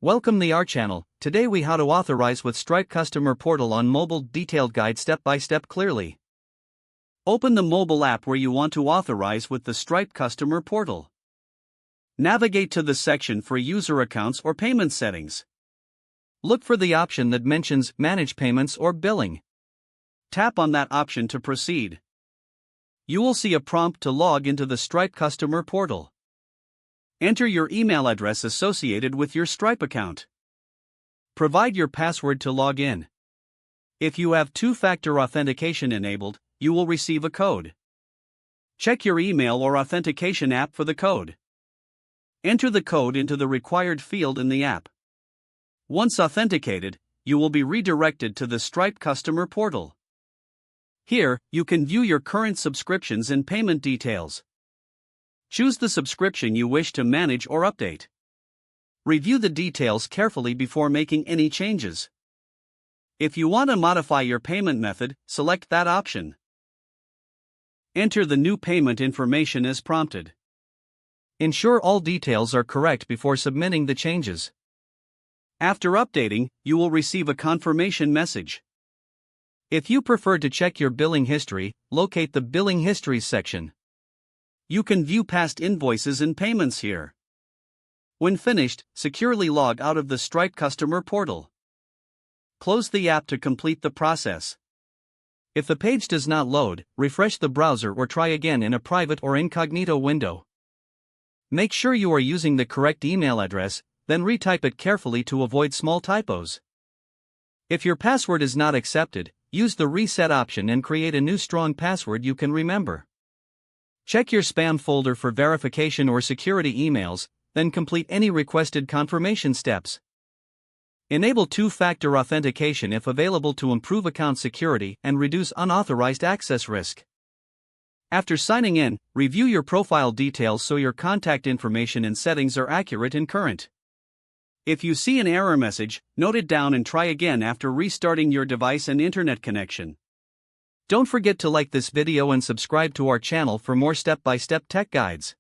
Welcome to our channel. Today we how to authorize with Stripe Customer Portal on mobile. Detailed guide step by step clearly. Open the mobile app where you want to authorize with the Stripe Customer Portal. Navigate to the section for user accounts or payment settings. Look for the option that mentions Manage Payments or Billing. Tap on that option to proceed. You will see a prompt to log into the Stripe Customer Portal. Enter your email address associated with your Stripe account. Provide your password to log in. If you have two-factor authentication enabled, you will receive a code. Check your email or authentication app for the code. Enter the code into the required field in the app. Once authenticated, you will be redirected to the Stripe Customer Portal. Here, you can view your current subscriptions and payment details. Choose the subscription you wish to manage or update. Review the details carefully before making any changes. If you want to modify your payment method, select that option. Enter the new payment information as prompted. Ensure all details are correct before submitting the changes. After updating, you will receive a confirmation message. If you prefer to check your billing history, locate the Billing History section. You can view past invoices and payments here. When finished, securely log out of the Stripe Customer Portal. Close the app to complete the process. If the page does not load, refresh the browser or try again in a private or incognito window. Make sure you are using the correct email address, then retype it carefully to avoid small typos. If your password is not accepted, use the reset option and create a new strong password you can remember. Check your spam folder for verification or security emails, then complete any requested confirmation steps. Enable two-factor authentication if available to improve account security and reduce unauthorized access risk. After signing in, review your profile details so your contact information and settings are accurate and current. If you see an error message, note it down and try again after restarting your device and internet connection. Don't forget to like this video and subscribe to our channel for more step-by-step tech guides.